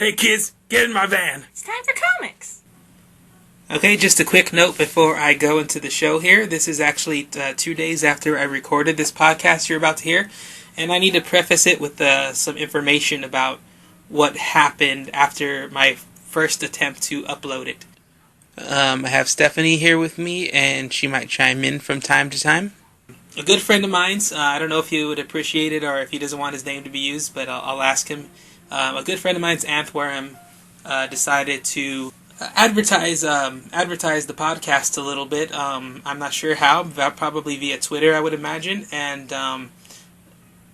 Hey kids, get in my van. It's time for comics. Okay, just a quick note before I go into the show here. This is actually 2 days after I recorded this podcast you're about to hear. And I need to preface it with some information about what happened after my first attempt to upload it. I have Stephanie here with me, and she might chime in from time to time. A good friend of mine's, I don't know if he would appreciate it or if he doesn't want his name to be used, but I'll ask him. A good friend of mine's, Antwerm, decided to advertise the podcast a little bit. I'm not sure how, probably via Twitter, I would imagine. And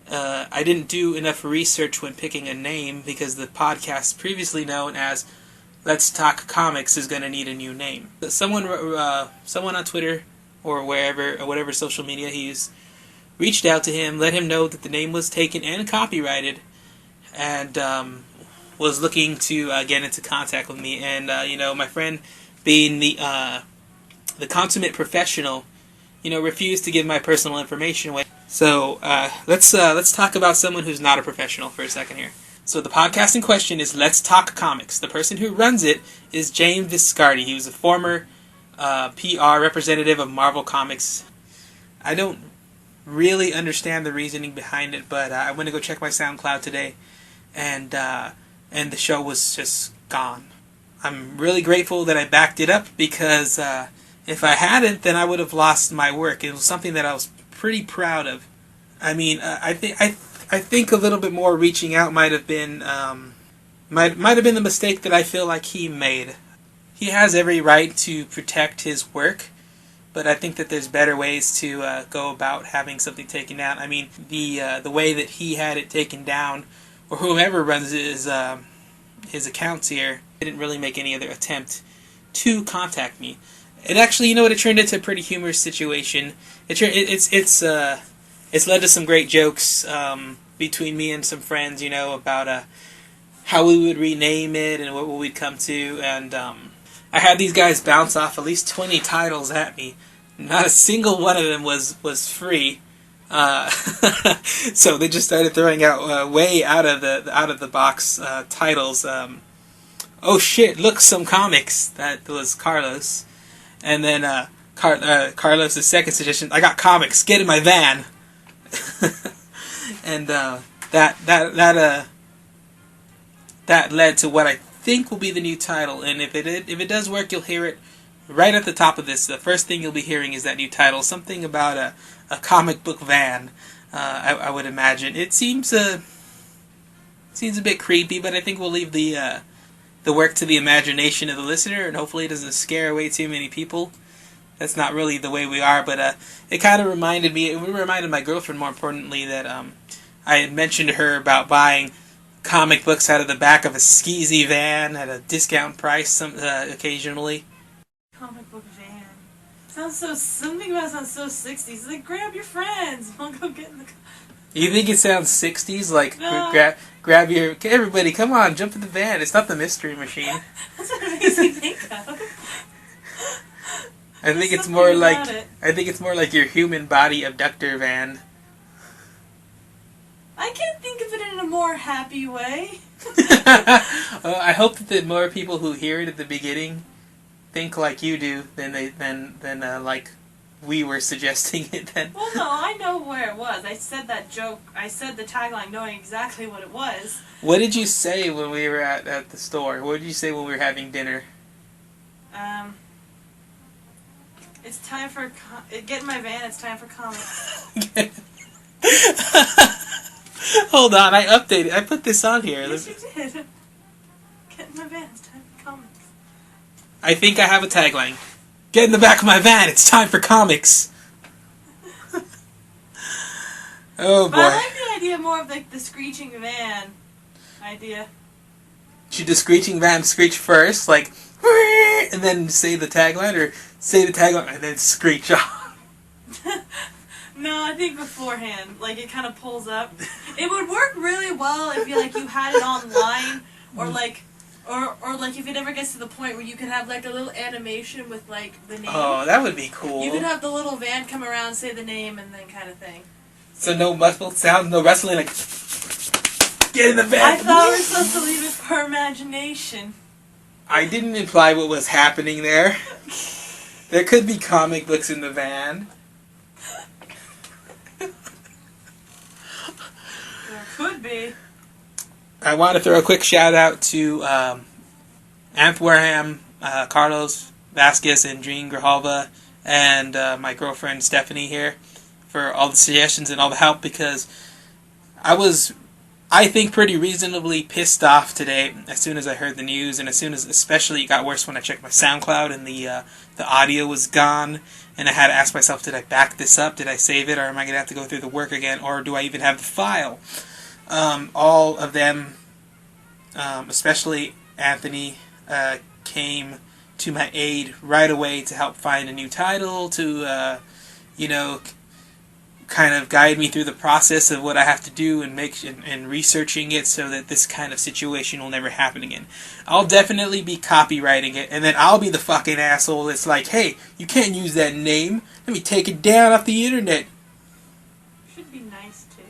I didn't do enough research when picking a name because the podcast previously known as Let's Talk Comics is going to need a new name. Someone on Twitter or whatever social media he's reached out to him, let him know that the name was taken and copyrighted, and was looking to get into contact with me. And my friend, being the consummate professional, refused to give my personal information away. So let's talk about someone who's not a professional for a second here. So the podcast in question is Let's Talk Comics. The person who runs it is James Viscardi. He was a former PR representative of Marvel Comics. I don't really understand the reasoning behind it, but I went to go check my SoundCloud today, and the show was just gone. I'm really grateful that I backed it up because if I hadn't, then I would have lost my work. It was something that I was pretty proud of. I mean, I think a little bit more reaching out might have been the mistake that I feel like he made. He has every right to protect his work, but I think that there's better ways to go about having something taken down. I mean, the way that he had it taken down, or whoever runs his accounts here, didn't really make any other attempt to contact me. It actually, it turned into a pretty humorous situation. It's led to some great jokes between me and some friends, about how we would rename it and what we'd come to. And I had these guys bounce off at least 20 titles at me. Not a single one of them was free. So they just started throwing out way out of the box titles. Oh shit! Look, some comics. That was Carlos, and then Carlos's second suggestion. I got comics. Get in my van. And that led to what I think will be the new title. And if it does work, you'll hear it right at the top of this. The first thing you'll be hearing is that new title. Something about a comic book van. I would imagine. It seems a bit creepy, but I think we'll leave the work to the imagination of the listener, and hopefully it doesn't scare away too many people. That's not really the way we are, but it kind of reminded me. It reminded my girlfriend, more importantly, that I had mentioned to her about buying comic books out of the back of a skeezy van at a discount price occasionally. Comic book van. Something about it sounds so 60s. It's like, grab your friends. We'll go get in the car. You think it sounds 60s? Like, no. grab your... Everybody, come on, jump in the van. It's not the Mystery Machine. That's what it makes me think of. I think it's more like your human body abductor van. I can't think of it in a more happy way. I hope that more people who hear it at the beginning think like you do than like we were suggesting it then. Well, no, I know where it was. I said that joke. I said the tagline knowing exactly what it was. What did you say when we were at the store? What did you say when we were having dinner? It's time for... Get in my van, it's time for comics. Hold on, I updated. I put this on here. Yes, you did. Get in my van, it's time for comics. I think I have a tagline. Get in the back of my van, it's time for comics. Oh boy. But I like the idea more of like the screeching van idea. Should the screeching van screech first, like, and then say the tagline, or say the tagline and then screech off? No, I think beforehand, like it kind of pulls up. It would work really well if you had it online, or like if it ever gets to the point where you could have like a little animation with like the name. Oh, that would be cool. You could have the little van come around, say the name, and then kind of thing. So no muffled sound, no wrestling, like. Get in the van! I thought we were supposed to leave it for imagination. I didn't imply what was happening there. There could be comic books in the van. There could be. I want to throw a quick shout out to Anth Wareham, Carlos Vasquez, and Jean Grijalva, and my girlfriend Stephanie here for all the suggestions and all the help, because I was, I think, pretty reasonably pissed off today as soon as I heard the news, and as soon as, especially, it got worse when I checked my SoundCloud and the audio was gone, and I had to ask myself, did I back this up? Did I save it? Or am I going to have to go through the work again? Or do I even have the file? All of them, especially Anthony, came to my aid right away to help find a new title, to, kind of guide me through the process of what I have to do and researching it so that this kind of situation will never happen again. I'll definitely be copywriting it, and then I'll be the fucking asshole that's like, hey, you can't use that name. Let me take it down off the internet. Should be nice, too.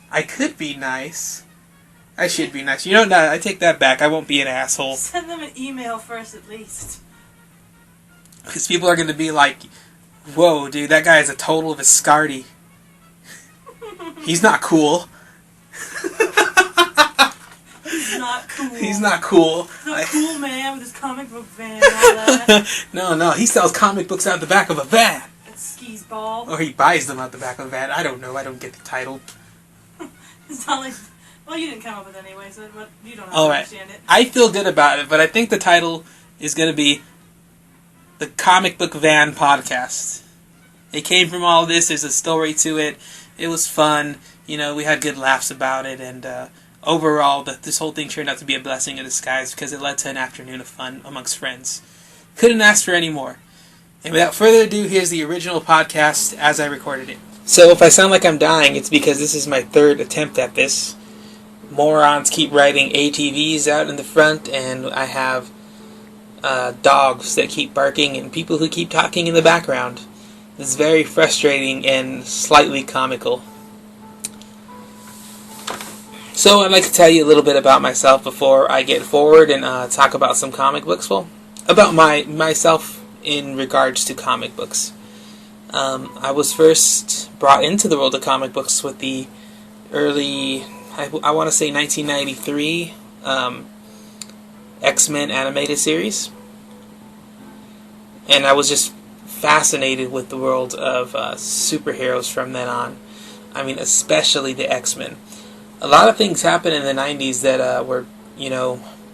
I could be nice. I should be nice. You know, no, I take that back. I won't be an asshole. Send them an email first, at least. Because people are going to be like, whoa, dude, that guy is a total Viscardi. He's not cool. He's not cool. He's not cool. He's not cool, man, with his comic book van and all that. No, he sells comic books out the back of a van. That skis ball. Or he buys them out the back of a van. I don't know. I don't get the title. It's not like... Well, you didn't come up with it anyway, so you don't have All to right. understand it. I feel good about it, but I think the title is going to be the Comic Book Van Podcast. It came from all this. There's a story to it. It was fun. You know, we had good laughs about it, and overall, this whole thing turned out to be a blessing in disguise because it led to an afternoon of fun amongst friends. Couldn't ask for any more. And without further ado, here's the original podcast as I recorded it. So if I sound like I'm dying, it's because this is my third attempt at this. Morons keep writing ATVs out in the front, and I have dogs that keep barking and people who keep talking in the background. It's very frustrating and slightly comical. So I'd like to tell you a little bit about myself before I get forward and talk about some comic books. Well, about myself in regards to comic books. I was first brought into the world of comic books with the early, I want to say 1993 X-Men animated series. And I was just fascinated with the world of superheroes from then on. I mean, especially the X-Men. A lot of things happened in the 90s that were,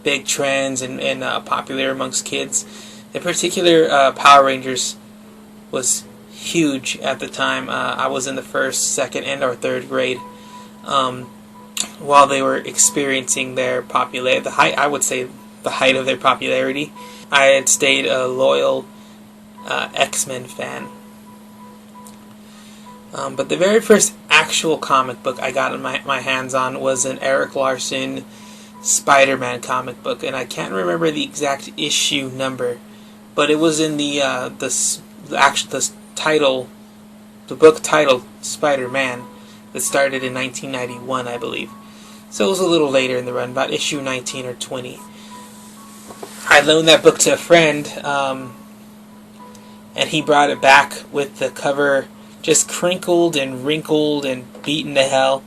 big trends and popular amongst kids. In particular, Power Rangers was huge at the time. I was in the first, second, and or third grade. While they were experiencing their popularity, I would say the height of their popularity, I had stayed a loyal X-Men fan. But the very first actual comic book I got my hands on was an Eric Larson Spider-Man comic book, and I can't remember the exact issue number, but it was in the book titled Spider-Man that started in 1991, I believe. So it was a little later in the run, about issue 19 or 20. I loaned that book to a friend, and he brought it back with the cover just crinkled and wrinkled and beaten to hell.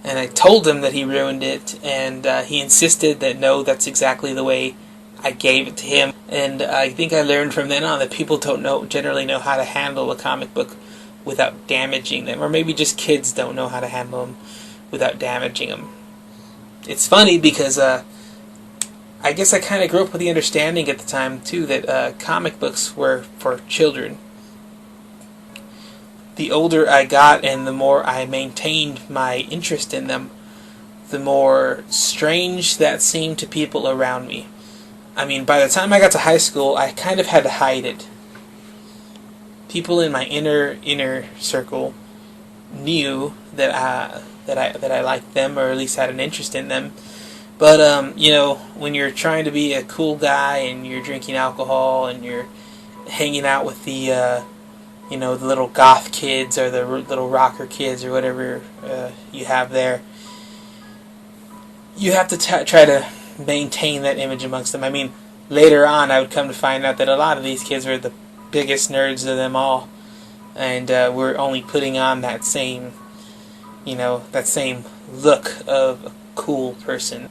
And I told him that he ruined it, and he insisted that no, that's exactly the way I gave it to him. And I think I learned from then on that people don't generally know how to handle a comic book without damaging them, or maybe just kids don't know how to handle them without damaging them. It's funny because I guess I kind of grew up with the understanding at the time too that comic books were for children. The older I got and the more I maintained my interest in them, the more strange that seemed to people around me. I mean, by the time I got to high school, I kind of had to hide it. People in my inner circle knew that I liked them, or at least had an interest in them. But when you're trying to be a cool guy and you're drinking alcohol and you're hanging out with the the little goth kids or the little rocker kids or whatever you have there, you have to try to maintain that image amongst them. I mean, later on, I would come to find out that a lot of these kids were the biggest nerds of them all, and we're only putting on that same, that same look of a cool person.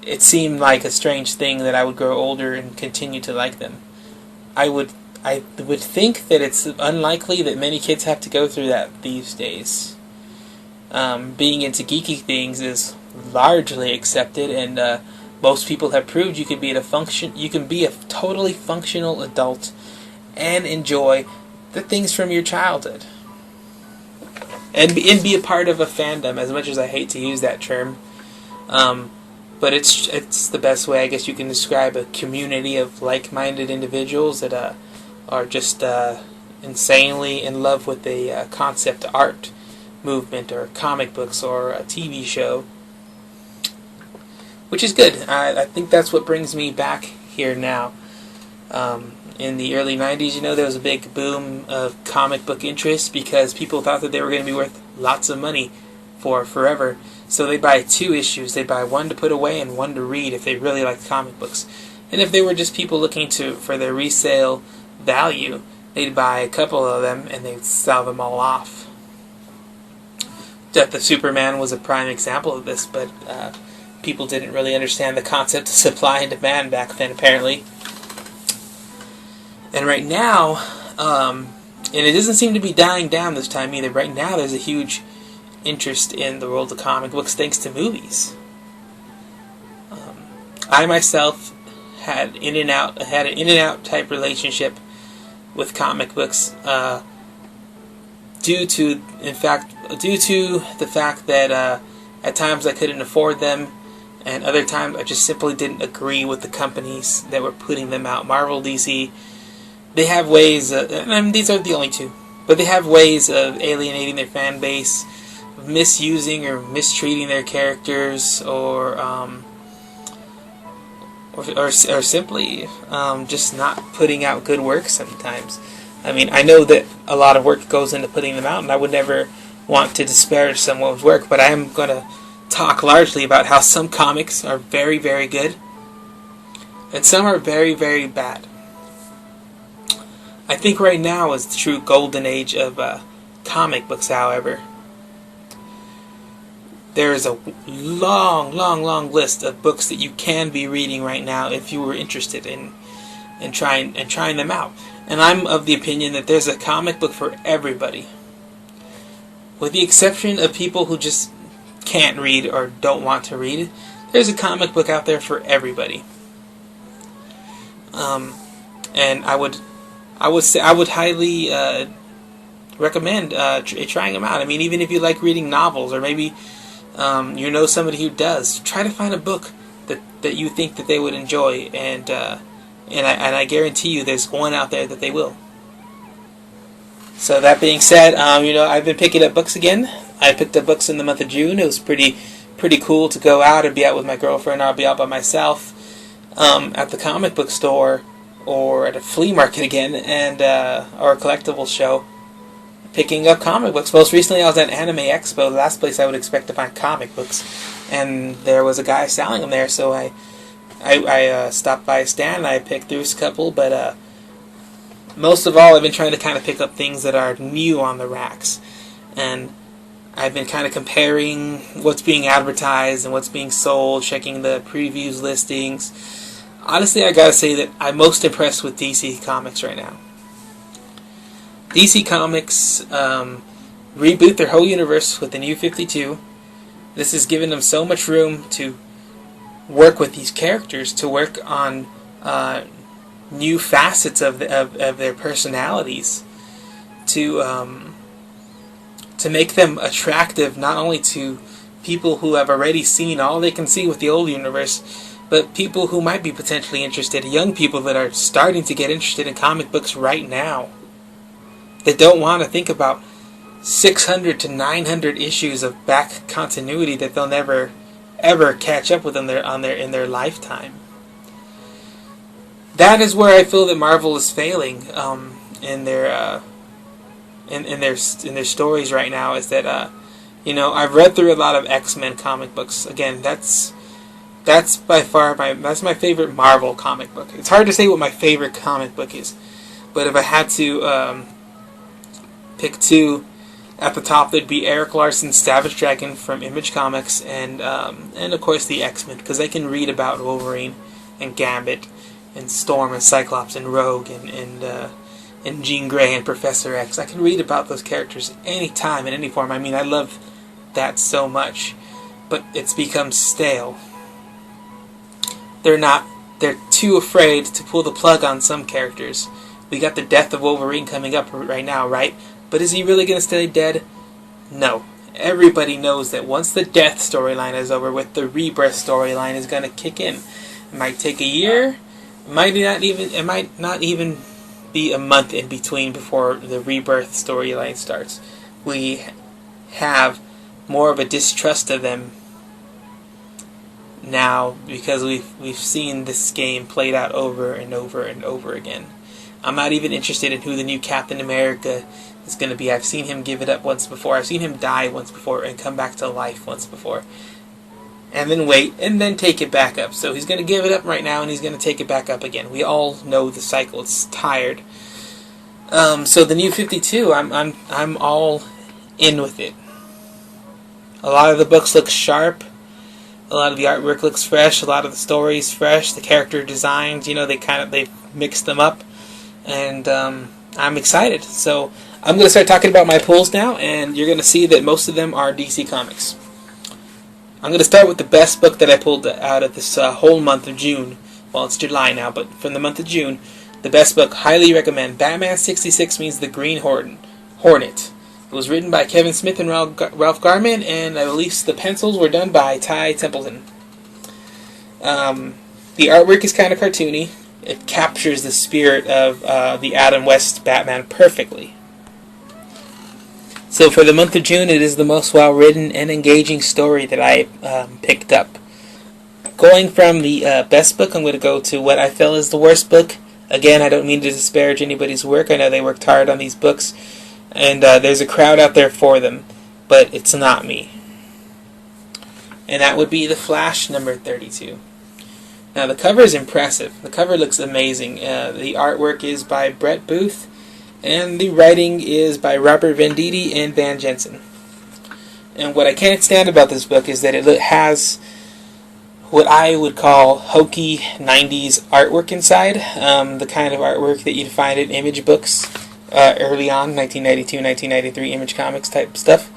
It seemed like a strange thing that I would grow older and continue to like them. I would think that it's unlikely that many kids have to go through that these days. Being into geeky things is largely accepted, and most people have proved you can be a totally functional adult and enjoy the things from your childhood, and be a part of a fandom. As much as I hate to use that term, but it's the best way I guess you can describe a community of like-minded individuals that are just insanely in love with the concept art movement or comic books or a TV show, which is good. I think that's what brings me back here now. In the early 90s, there was a big boom of comic book interest because people thought that they were going to be worth lots of money for forever. So they'd buy 2 issues. They'd buy one to put away and one to read if they really liked comic books. And if they were just people looking for their resale value, they'd buy a couple of them and they'd sell them all off. Death of Superman was a prime example of this, but people didn't really understand the concept of supply and demand back then, apparently. And right now, and it doesn't seem to be dying down this time either. Right now, there's a huge interest in the world of comic books thanks to movies. I myself had an in and out type relationship with comic books, due to the fact that at times I couldn't afford them, and other times I just simply didn't agree with the companies that were putting them out. Marvel, DC, they have ways, these are the only 2, but they have ways of alienating their fan base, misusing or mistreating their characters, or simply just not putting out good work sometimes. I mean, I know that a lot of work goes into putting them out, and I would never want to disparage someone's work, but I am going to talk largely about how some comics are very, very good, and some are very, very bad. I think right now is the true golden age of comic books, however. There is a long, long, long list of books that you can be reading right now if you were interested in trying them out. And I'm of the opinion that there's a comic book for everybody. With the exception of people who just can't read or don't want to read, there's a comic book out there for everybody. And I would highly recommend trying them out. I mean, even if you like reading novels, or maybe somebody who does, try to find a book that you think that they would enjoy, and I guarantee you there's one out there that they will. So that being said, I've been picking up books again. I picked up books in the month of June. It was pretty cool to go out and be out with my girlfriend. I'll be out by myself at the comic book store or at a flea market again, and or a collectible show, picking up comic books. Most recently, I was at Anime Expo, the last place I would expect to find comic books, and there was a guy selling them there. So I stopped by a stand and I picked through a couple, but most of all, I've been trying to kind of pick up things that are new on the racks, and I've been kind of comparing what's being advertised and what's being sold, checking the previews listings. Honestly, I gotta say that I'm most impressed with DC Comics right now. DC Comics reboot their whole universe with the New 52. This has given them so much room to work with these characters, to work on new facets of their personalities, to make them attractive not only to people who have already seen all they can see with the old universe, but people who might be potentially interested, young people that are starting to get interested in comic books right now. They don't want to think about 600 to 900 issues of back continuity that they'll never ever catch up with in their lifetime. That is where I feel that Marvel is failing in their stories right now. Is that I've read through a lot of X-Men comic books. Again, that's that's by far that's my favorite Marvel comic book. It's hard to say what my favorite comic book is, but if I had to pick two at the top, there'd be Eric Larson's Savage Dragon from Image Comics, and of course the X-Men, because I can read about Wolverine and Gambit and Storm and Cyclops and Rogue and Jean Grey and Professor X. I can read about those characters anytime in any form. I mean, I love that so much, but it's become stale. They're too afraid to pull the plug on some characters. We got the death of Wolverine coming up right now, right? But is he really going to stay dead? No. Everybody knows that once the death storyline is over with, the rebirth storyline is going to kick in. It might take a year. It might not even be a month in between before the rebirth storyline starts. We have more of a distrust of them now because we've seen this game played out over and over and over again. I'm not even interested in who the new Captain America is going to be. I've seen him give it up once before. I've seen him die once before and come back to life once before. And then wait, and then take it back up. So he's going to give it up right now, and he's going to take it back up again. We all know the cycle. It's tired. So the new 52, I'm all in with it. A lot of the books look sharp. A lot of the artwork looks fresh. A lot of the stories fresh. The character designs, they mixed them up, and I'm excited. So I'm going to start talking about my pulls now, and you're going to see that most of them are DC Comics. I'm going to start with the best book that I pulled out of this whole month of June. Well, it's July now, but from the month of June, the best book, highly recommend. Batman 66 Means the Green Hornet. It was written by Kevin Smith and Ralph Garman, and I believe the pencils were done by Ty Templeton. The artwork is kind of cartoony. It captures the spirit of the Adam West Batman perfectly. So for the month of June, it is the most well-written and engaging story that I picked up. Going from the best book, I'm going to go to what I feel is the worst book. Again, I don't mean to disparage anybody's work. I know they worked hard on these books, and there's a crowd out there for them, but it's not me. And that would be The Flash, number 32. Now, the cover is impressive. The cover looks amazing. The artwork is by Brett Booth, and the writing is by Robert Venditti and Van Jensen. And what I can't stand about this book is that it has what I would call hokey 90s artwork inside. The kind of artwork that you'd find in Image books early on, 1992, 1993 Image Comics type stuff.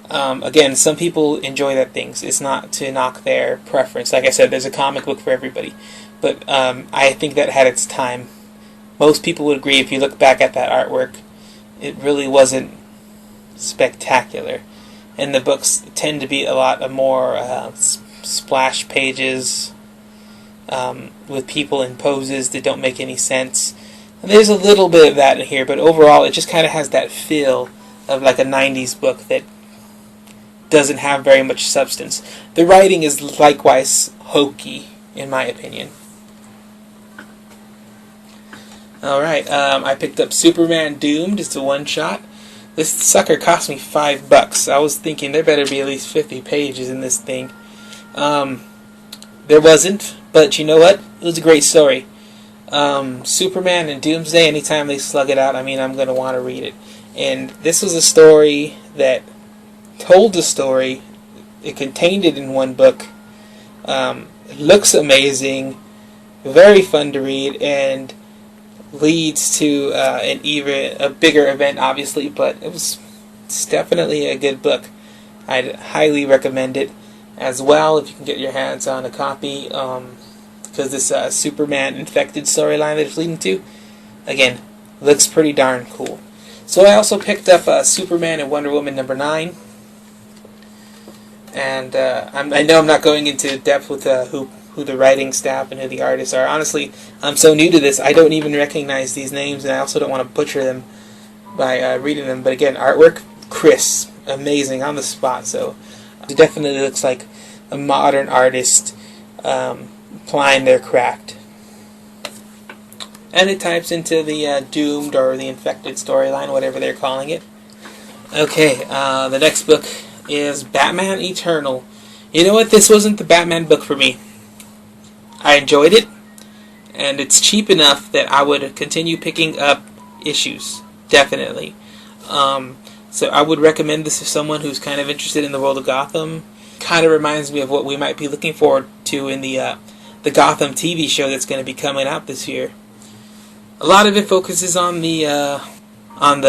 Again, some people enjoy that things. It's not to knock their preference. Like I said, there's a comic book for everybody. But I think that had its time. Most people would agree if you look back at that artwork, it really wasn't spectacular. And the books tend to be a lot more splash pages with people in poses that don't make any sense. And there's a little bit of that in here, but overall it just kind of has that feel of like a 90s book that doesn't have very much substance. The writing is likewise hokey, in my opinion. Alright, I picked up Superman Doomed. It's a one-shot. This sucker cost me $5. I was thinking there better be at least 50 pages in this thing. There wasn't, but you know what? It was a great story. Superman and Doomsday, anytime they slug it out, I'm going to want to read it. And this was a story that told the story. It contained it in one book. It looks amazing, very fun to read, and leads to a bigger event, obviously, but it's definitely a good book. I'd highly recommend it as well if you can get your hands on a copy, because this Superman infected storyline that it's leading to, again, looks pretty darn cool. So I also picked up Superman and Wonder Woman number 9, and I know I'm not going into depth with who the writing staff and who the artists are. Honestly, I'm so new to this, I don't even recognize these names, and I also don't want to butcher them by reading them. But again, artwork, crisp, amazing, on the spot. So it definitely looks like a modern artist applying their craft. And it types into the Doomed or the Infected storyline, whatever they're calling it. Okay, the next book is Batman Eternal. You know what? This wasn't the Batman book for me. I enjoyed it, and it's cheap enough that I would continue picking up issues, definitely. So I would recommend this to someone who's kind of interested in the world of Gotham. Kind of reminds me of what we might be looking forward to in the Gotham TV show that's going to be coming out this year. A lot of it focuses on the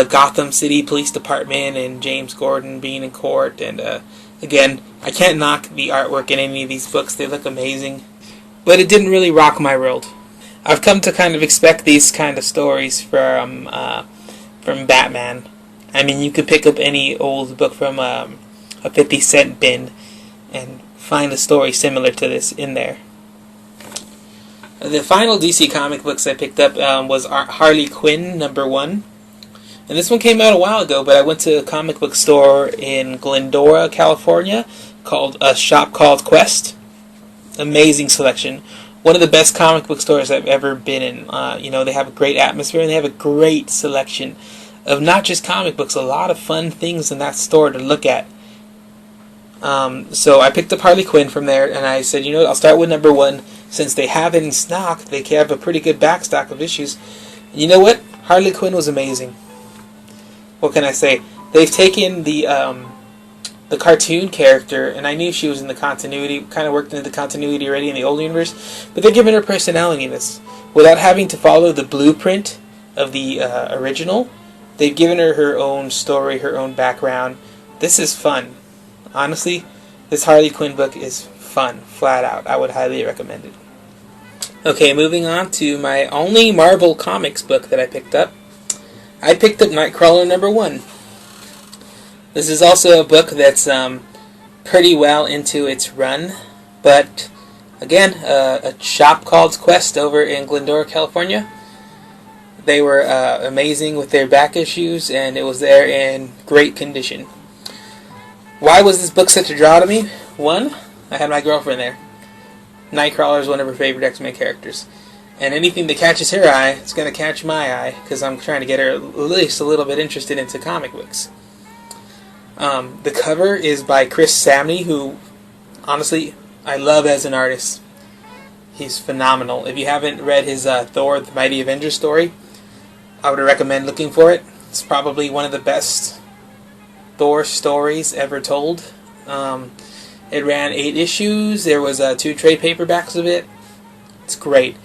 Gotham City Police Department and James Gordon being in court. And again, I can't knock the artwork in any of these books; they look amazing. But it didn't really rock my world. I've come to kind of expect these kind of stories from Batman. I mean, you could pick up any old book from a 50-cent bin and find a story similar to this in there. The final DC comic books I picked up was Harley Quinn #1. And this one came out a while ago, but I went to a comic book store in Glendora, California, called a shop called Quest. Amazing selection. One of the best comic book stores I've ever been in. They have a great atmosphere, and they have a great selection of not just comic books, a lot of fun things in that store to look at. So I picked up Harley Quinn from there, and I said, I'll start with #1. Since they have it in stock, they have a pretty good backstock of issues. And you know what? Harley Quinn was amazing. What can I say? They've taken the cartoon character, and I knew she was in the continuity, kind of worked into the continuity already in the old universe, but they're giving her personality in this. Without having to follow the blueprint of the original, they've given her her own story, her own background. This is fun. Honestly, this Harley Quinn book is fun, flat out. I would highly recommend it. Okay, moving on to my only Marvel Comics book that I picked up. I picked up Nightcrawler #1. This is also a book that's pretty well into its run, but again, a shop called Quest over in Glendora, California. They were amazing with their back issues, and it was there in great condition. Why was this book such a draw to me? One, I had my girlfriend there. Nightcrawler is one of her favorite X-Men characters. And anything that catches her eye, it's going to catch my eye, because I'm trying to get her at least a little bit interested into comic books. The cover is by Chris Samney, who, honestly, I love as an artist. He's phenomenal. If you haven't read his Thor, the Mighty Avenger story, I would recommend looking for it. It's probably one of the best Thor stories ever told. It ran 8 issues. There was 2 trade paperbacks of it. It's great.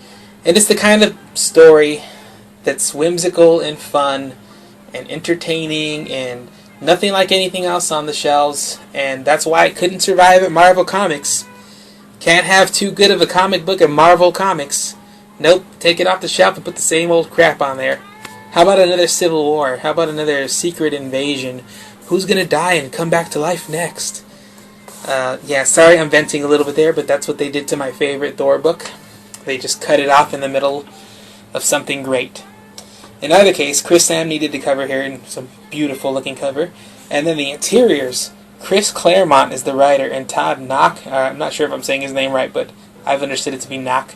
And it's the kind of story that's whimsical and fun and entertaining and nothing like anything else on the shelves. And that's why it couldn't survive at Marvel Comics. Can't have too good of a comic book at Marvel Comics. Nope, take it off the shelf and put the same old crap on there. How about another Civil War? How about another Secret Invasion? Who's gonna die and come back to life next? Sorry I'm venting a little bit there, but that's what they did to my favorite Thor book. They just cut it off in the middle of something great. In either case, Chris Samney did the cover here, in some beautiful looking cover. And then the interiors, Chris Claremont is the writer, and Todd Knock, I'm not sure if I'm saying his name right, but I've understood it to be Knock,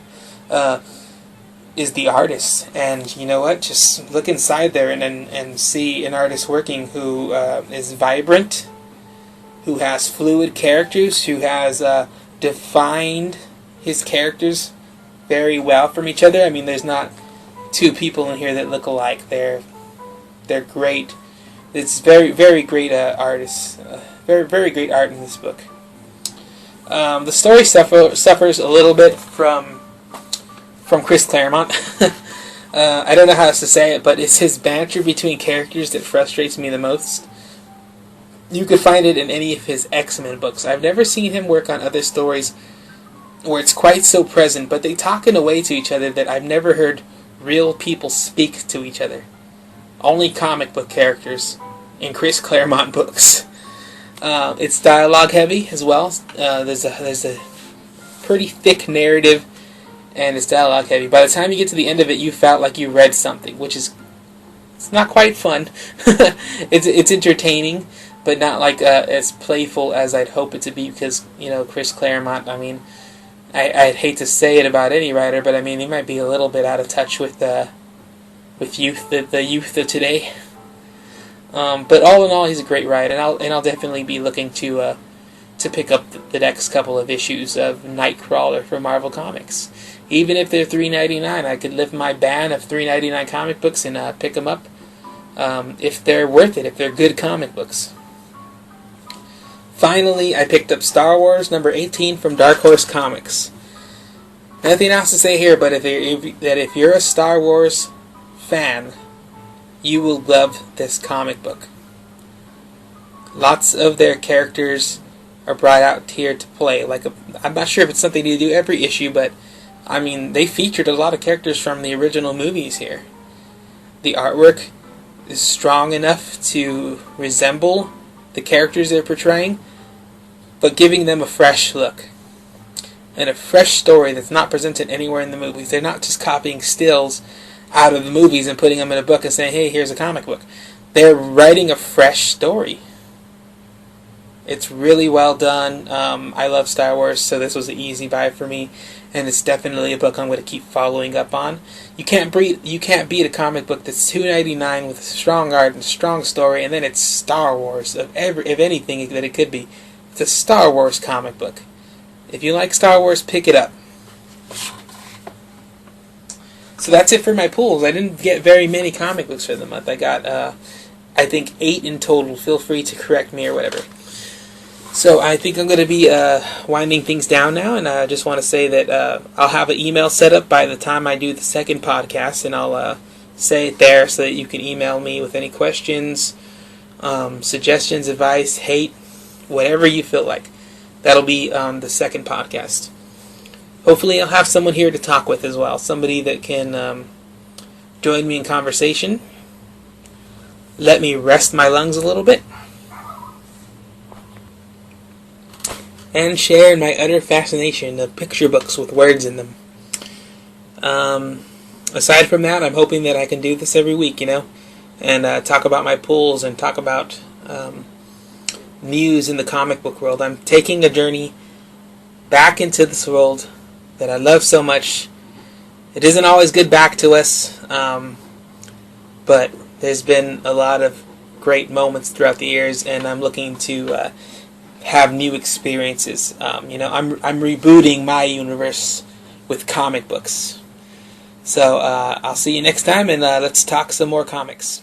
is the artist. And you know what? Just look inside there and see an artist working who is vibrant, who has fluid characters, who has defined his characters very well from each other. I mean, there's not 2 people in here that look alike. They're great. It's very, very great artists. Very, very great art in this book. The story suffers a little bit from Chris Claremont. I don't know how else to say it, but it's his banter between characters that frustrates me the most. You could find it in any of his X-Men books. I've never seen him work on other stories where it's quite so present, but they talk in a way to each other that I've never heard real people speak to each other. Only comic book characters in Chris Claremont books. It's dialogue heavy as well. There's a pretty thick narrative, and it's dialogue heavy. By the time you get to the end of it, you felt like you read something, which is it's not quite fun. It's entertaining, but not like as playful as I'd hope it to be, because Chris Claremont. I mean, I'd hate to say it about any writer, but I mean he might be a little bit out of touch with youth, the youth of today. But all in all, he's a great writer, and I'll definitely be looking to to pick up the next couple of issues of Nightcrawler for Marvel Comics. Even if they're $3.99, I could lift my ban of $3.99 comic books and pick them up if they're worth it, if they're good comic books. Finally, I picked up Star Wars number 18 from Dark Horse Comics. Nothing else to say here, but if you're a Star Wars fan, you will love this comic book. Lots of their characters are brought out here to play. I'm not sure if it's something they do every issue, but I mean, they featured a lot of characters from the original movies here. The artwork is strong enough to resemble the characters they're portraying, but giving them a fresh look and a fresh story that's not presented anywhere in the movies. They're not just copying stills out of the movies and putting them in a book and saying, hey, here's a comic book. They're writing a fresh story. It's really well done. I love Star Wars, so this was an easy buy for me, and it's definitely a book I'm going to keep following up on. You can't beat a comic book that's $2.99 with strong art and strong story, and then it's Star Wars. If anything that it could be, it's a Star Wars comic book. If you like Star Wars, pick it up. So that's it for my pulls. I didn't get very many comic books for the month. I got, I think, 8 in total. Feel free to correct me or whatever. So I think I'm going to be winding things down now, and I just want to say that I'll have an email set up by the time I do the second podcast, and I'll say it there so that you can email me with any questions, suggestions, advice, hate, whatever you feel like. That'll be the second podcast. Hopefully I'll have someone here to talk with as well, somebody that can join me in conversation, let me rest my lungs a little bit, and share my utter fascination of picture books with words in them. Aside from that, I'm hoping that I can do this every week, and talk about my pulls and talk about news in the comic book world. I'm taking a journey back into this world that I love so much. It isn't always good back to us, but there's been a lot of great moments throughout the years, and I'm looking to have new experiences. I'm rebooting my universe with comic books. So I'll see you next time, and let's talk some more comics.